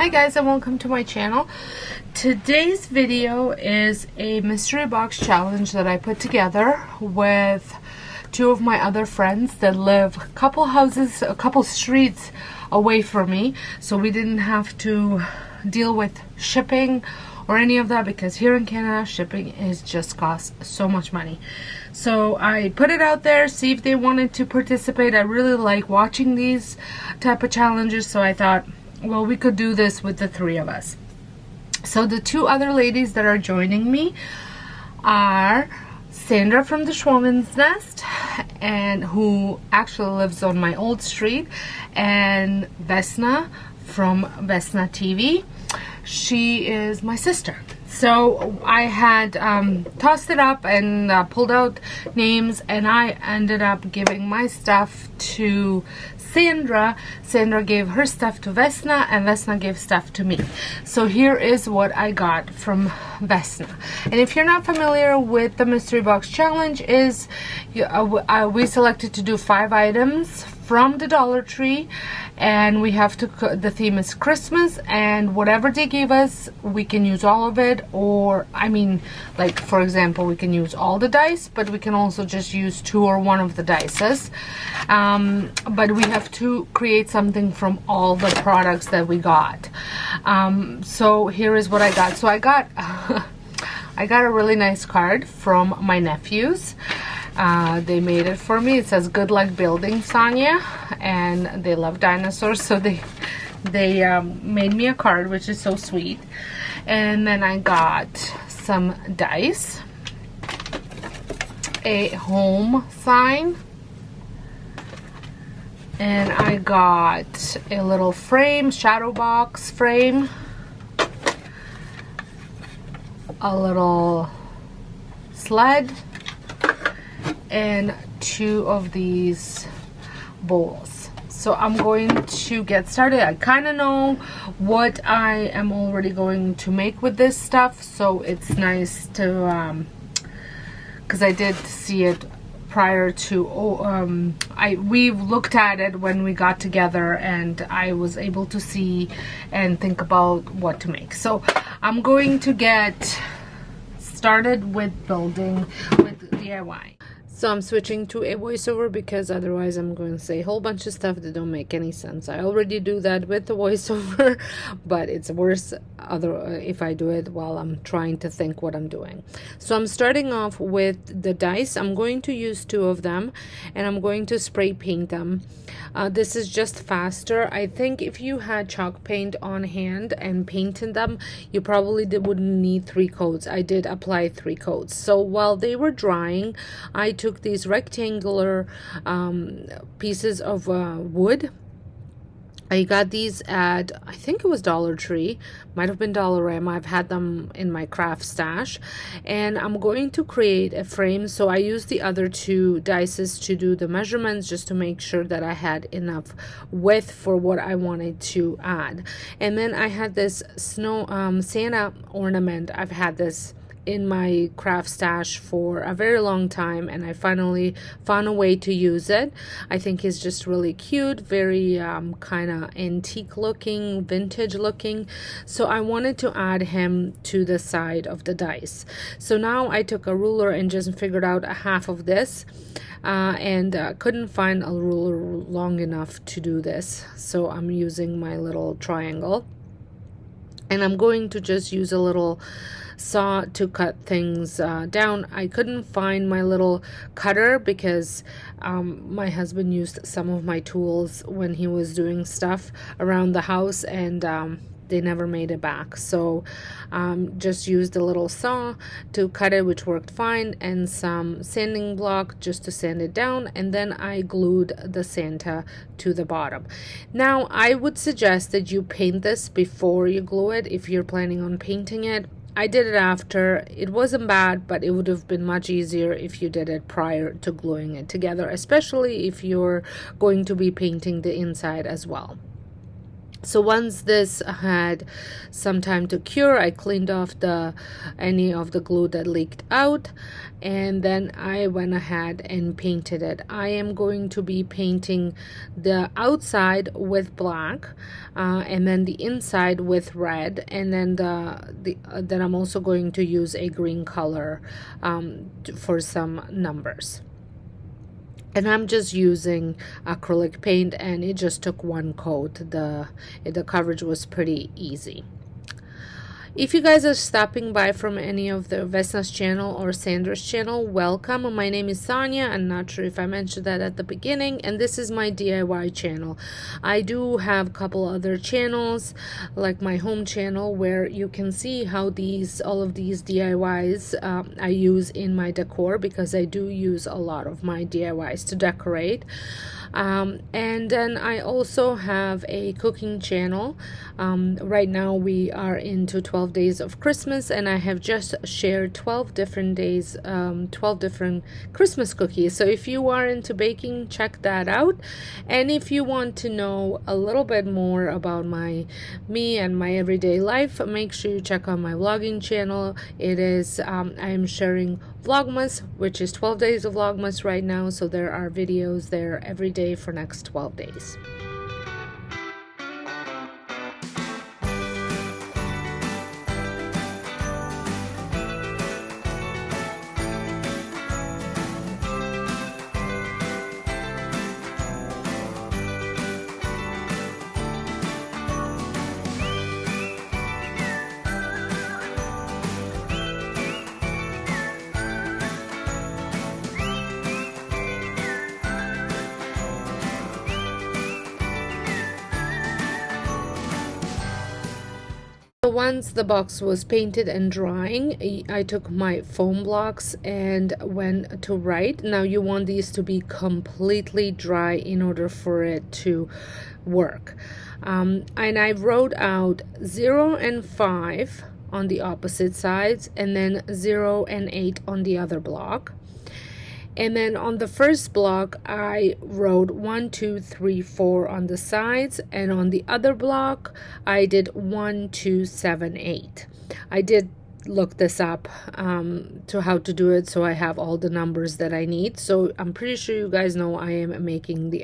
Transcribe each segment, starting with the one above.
Hi guys, and welcome to my channel. Today's video is a mystery box challenge that I put together with two of my other friends that live a couple streets away from me, so we didn't have to deal with shipping or any of that, because here in Canada shipping is just costs so much money. So I put it out there, see if they wanted to participate. I really like watching these type of challenges, so I thought, well, we could do this with the three of us. So the two other ladies that are joining me are Sandra from the Schwoman's Nest, and who actually lives on my old street, and Vesna from Vesna TV. She is my sister. So I had tossed it up and pulled out names, and I ended up giving my stuff to Sandra. Sandra gave her stuff to Vesna, and Vesna gave stuff to me. So here is what I got from Vesna. And if you're not familiar with the mystery box challenge, is we selected to do 5 items from the Dollar Tree, and we have to, the theme is Christmas, and whatever they gave us, we can use all of it, or I mean, like for example, we can use all the dice, but we can also just use 2 or 1 of the dices. But we have to create something from all the products that we got. So here is what I got. So I got I got a really nice card from my nephews. They made it for me. It says good luck building, Sonja, and they love dinosaurs, so they made me a card, which is so sweet. And then I got some dice, a home sign, and I got a little frame, shadow box frame, a little sled, and 2 of these bowls. So I'm going to get started. I kind of know what I am already going to make with this stuff, so it's nice to because I did see it prior to we looked at it when we got together, and I was able to see and think about what to make. So I'm going to get started with building with DIY. So I'm switching to a voiceover, because otherwise I'm going to say a whole bunch of stuff that don't make any sense. I already do that with the voiceover, but it's worse if I do it while I'm trying to think what I'm doing. So I'm starting off with the dice. I'm going to use 2 of them, and I'm going to spray paint them. This is just faster. I think if you had chalk paint on hand and painted them, you probably wouldn't need 3 coats. I did apply 3 coats. So while they were drying, I took these rectangular pieces of wood. I got these at, I think it was Dollar Tree, might have been Dollarama. I've had them in my craft stash, and I'm going to create a frame. So I used the other 2 dices to do the measurements, just to make sure that I had enough width for what I wanted to add. And then I had this Santa ornament. I've had this in my craft stash for a very long time, and I finally found a way to use it. I think he's just really cute, very kind of antique looking, vintage looking, so I wanted to add him to the side of the dice. So now I took a ruler and just figured out a half of this, and couldn't find a ruler long enough to do this, so I'm using my little triangle, and I'm going to just use a little saw to cut things down. I couldn't find my little cutter, because my husband used some of my tools when he was doing stuff around the house, and they never made it back. So just used a little saw to cut it, which worked fine, and some sanding block just to sand it down, and then I glued the Santa to the bottom. Now I would suggest that you paint this before you glue it if you're planning on painting it. I did it after. It wasn't bad, but it would have been much easier if you did it prior to gluing it together, especially if you're going to be painting the inside as well. So once this had some time to cure, I cleaned off any of the glue that leaked out, and then I went ahead and painted it. I am going to be painting the outside with black, and then the inside with red, and then then I'm also going to use a green color for some numbers. And I'm just using acrylic paint, and it just took one coat. The coverage was pretty easy. If you guys are stopping by from any of the Vesnas channel or Sandras channel, welcome. My name is Sonja. I'm not sure if I mentioned that at the beginning, and this is my DIY channel. I do have a couple other channels, like my home channel, where you can see how all of these DIYs I use in my decor, because I do use a lot of my DIYs to decorate. And then I also have a cooking channel. Right now we are into 12 days of Christmas, and I have just shared 12 different days, 12 different Christmas cookies. So if you are into baking, check that out. And if you want to know a little bit more about me and my everyday life, make sure you check out my vlogging channel. It is I am sharing Vlogmas, which is 12 days of Vlogmas right now, so there are videos there every day for next 12 days. Once the box was painted and drying, I took my foam blocks and went to write. Now you want these to be completely dry in order for it to work. And I wrote out 0 and 5 on the opposite sides, and then 0 and 8 on the other block. And then on the first block, I wrote 1, 2, 3, 4 on the sides, and on the other block, I did 1, 2, 7, 8. I did look this up to how to do it, so I have all the numbers that I need. So I'm pretty sure you guys know I am making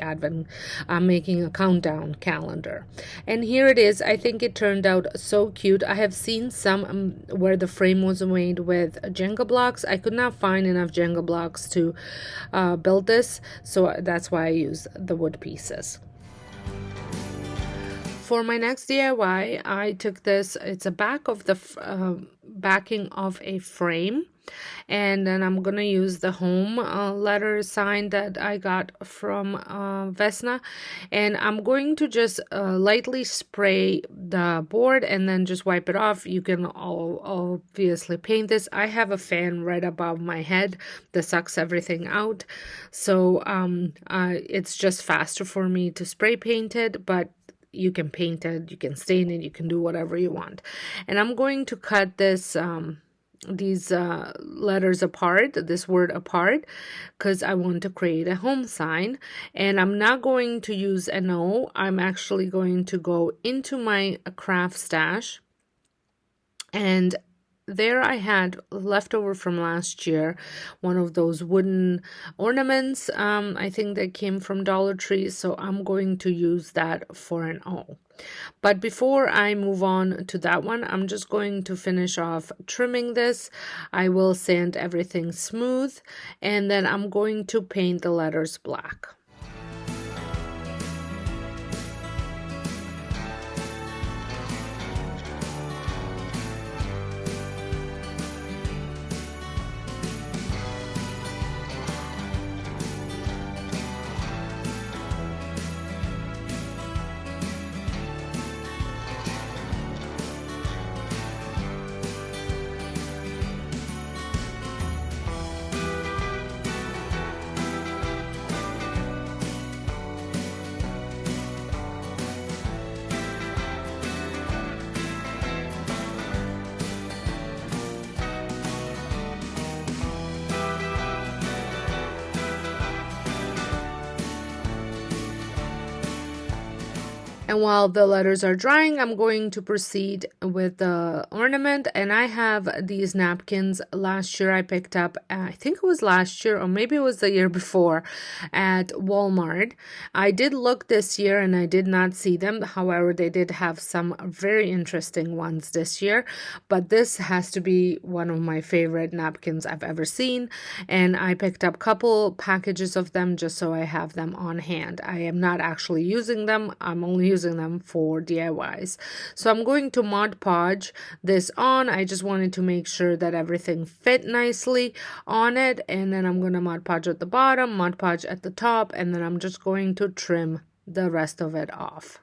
I'm making a countdown calendar, and here it is. I think it turned out so cute. I have seen some where the frame was made with Jenga blocks. I could not find enough Jenga blocks to build this, so that's why I use the wood pieces. For my next DIY, I took this. It's a back of the backing of a frame, and then I'm gonna use the home letter sign that I got from Vesna, and I'm going to just lightly spray the board and then just wipe it off. You can obviously paint this. I have a fan right above my head that sucks everything out, so it's just faster for me to spray paint it, but you can paint it, you can stain it, you can do whatever you want. And I'm going to cut these letters apart, this word apart, because I want to create a home sign. And I'm not going to use an O. I'm actually going to go into my craft stash, and there I had leftover from last year, one of those wooden ornaments. I think they came from Dollar Tree, so I'm going to use that for an O. But before I move on to that one, I'm just going to finish off trimming this. I will sand everything smooth, and then I'm going to paint the letters black. And while the letters are drying, I'm going to proceed with the ornament. And I have these napkins. Last year I picked up, I think it was last year or maybe it was the year before, at Walmart. I did look this year and I did not see them. However, they did have some very interesting ones this year. But this has to be one of my favorite napkins I've ever seen. And I picked up a couple packages of them just so I have them on hand. I am not actually using them. I'm only using them for DIYs. So I'm going to Mod Podge this on. I just wanted to make sure that everything fit nicely on it. And then I'm going to Mod Podge at the bottom, Mod Podge at the top, and then I'm just going to trim the rest of it off.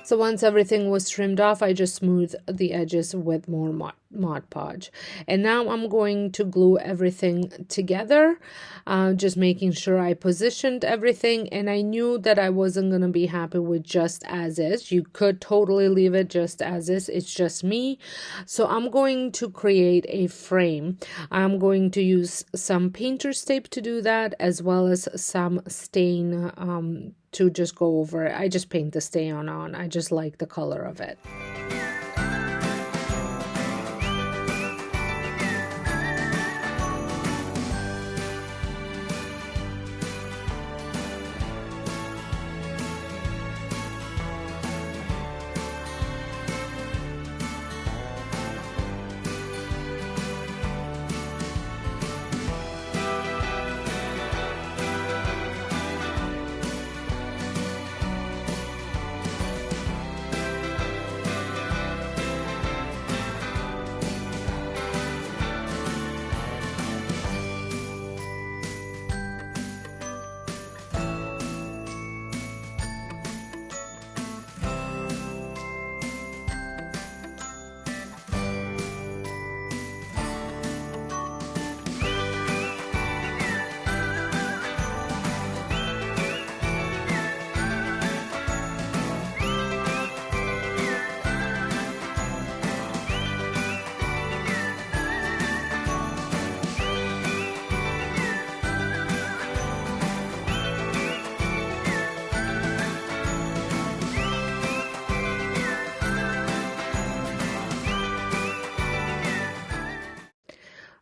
So once everything was trimmed off, I just smoothed the edges with more Mod Podge. And now I'm going to glue everything together, just making sure I positioned everything. And I knew that I wasn't going to be happy with just as is. You could totally leave it just as is. It's just me. So I'm going to create a frame. I'm going to use some painter's tape to do that, as well as some stain to just go over it. I just paint the stain on. I just like the color of it.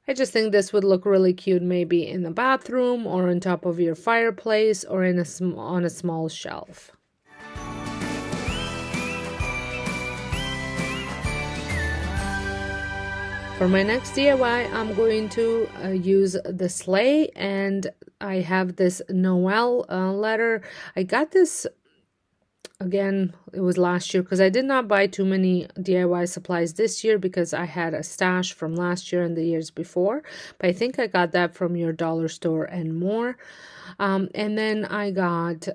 I just think this would look really cute maybe in the bathroom or on top of your fireplace or in on a small shelf. For my next DIY, I'm going to use the Sleigh, and I have this Noel letter. I got this, again, it was last year because I did not buy too many DIY supplies this year because I had a stash from last year and the years before. But I think I got that from your dollar store and more. And then I got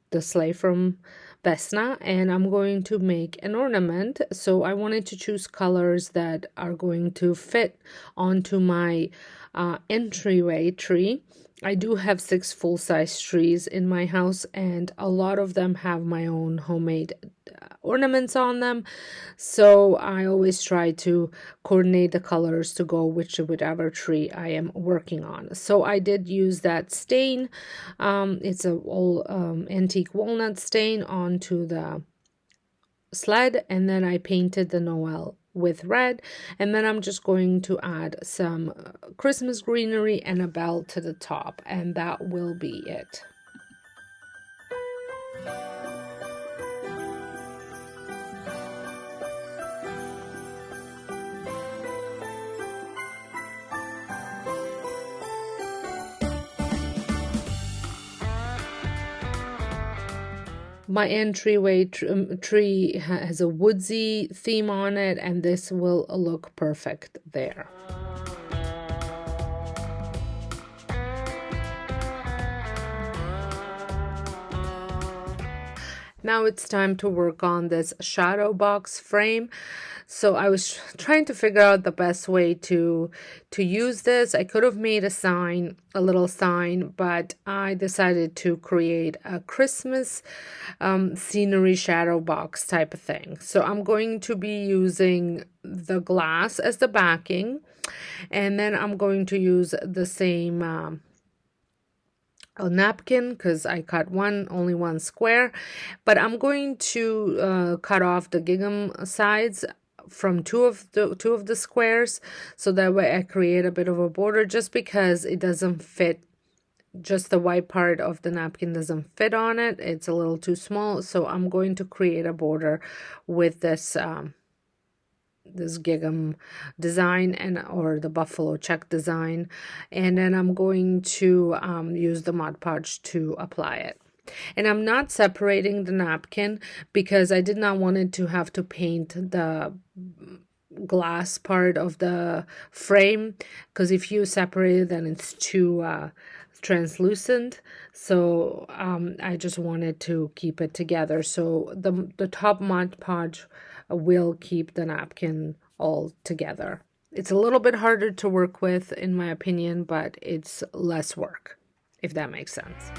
the Sleigh from Vesna, and I'm going to make an ornament. So I wanted to choose colors that are going to fit onto my entryway tree. I do have 6 full-size trees in my house, and a lot of them have my own homemade ornaments on them. So I always try to coordinate the colors to go with whichever tree I am working on. So I did use that stain. It's a old antique walnut stain onto the sled, and then I painted the Noel with red, and then I'm just going to add some Christmas greenery and a bell to the top, and that will be it. My entryway tree has a woodsy theme on it, and this will look perfect there. Now it's time to work on this shadow box frame. So I was trying to figure out the best way to use this. I could have made a sign, a little sign, but I decided to create a Christmas scenery shadow box type of thing. So I'm going to be using the glass as the backing, and then I'm going to use the same a napkin because I cut only one square, but I'm going to cut off the gingham sides from two of the squares, so that way I create a bit of a border, just because it doesn't fit. Just the white part of the napkin doesn't fit on it. It's a little too small, so I'm going to create a border with this this gingham design or the buffalo check design, and then I'm going to use the Mod Podge to apply it. And I'm not separating the napkin because I did not want it to have to paint the glass part of the frame, because if you separate it, then it's too translucent. So I just wanted to keep it together. So the top Mod Podge will keep the napkin all together. It's a little bit harder to work with, in my opinion, but it's less work, if that makes sense.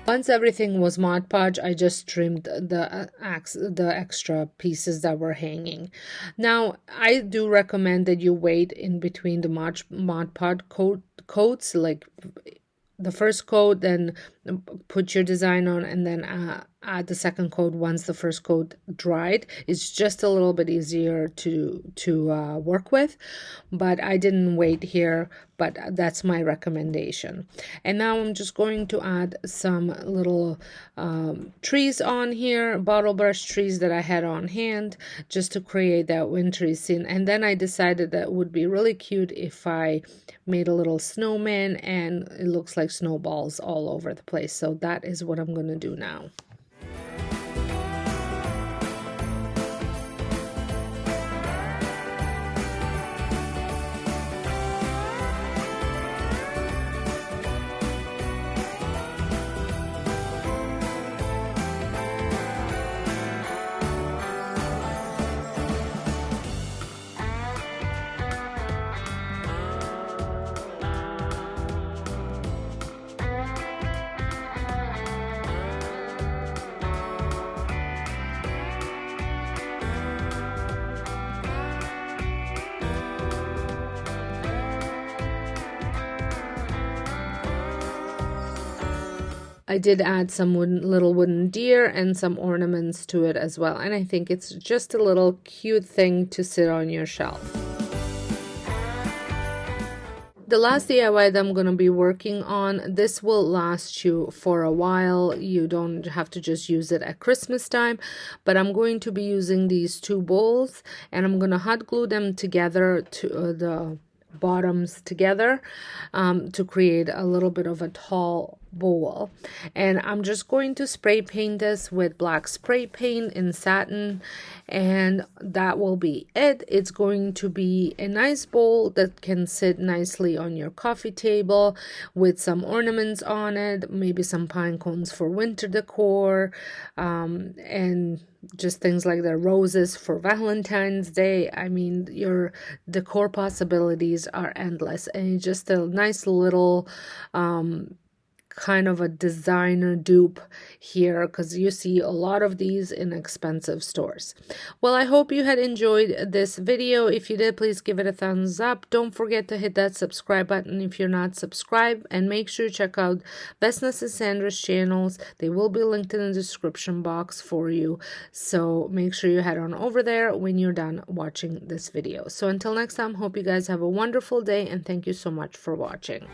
Once everything was Mod Podge, I just trimmed the extra pieces that were hanging. Now, I do recommend that you wait in between the Mod Podge coats, like the first coat, then put your design on, and then add the second coat once the first coat dried. It's just a little bit easier to work with, but I didn't wait here, but that's my recommendation. And now I'm just going to add some little trees on here, bottle brush trees that I had on hand, just to create that wintry scene. And then I decided that it would be really cute if I made a little snowman, and it looks like snowballs all over the place. So that is what I'm going to do now. I did add some little wooden deer and some ornaments to it as well. And I think it's just a little cute thing to sit on your shelf. The last DIY that I'm going to be working on, this will last you for a while. You don't have to just use it at Christmas time, but I'm going to be using these two bowls, and I'm going to hot glue them together to the bottoms together to create a little bit of a tall bowl. And I'm just going to spray paint this with black spray paint in satin, and that will be it. It's going to be a nice bowl that can sit nicely on your coffee table with some ornaments on it, maybe some pine cones for winter decor, and just things like the roses for Valentine's Day. I mean, your decor possibilities are endless, and it's just a nice little kind of a designer dupe here, because you see a lot of these in expensive stores. Well, I hope you had enjoyed this video. If you did, please give it a thumbs up. Don't forget to hit that subscribe button if you're not subscribed, and make sure you check out Vesnas and Sandras channels. They will be linked in the description box for you, so make sure you head on over there when you're done watching this video. So until next time, hope you guys have a wonderful day, and thank you so much for watching.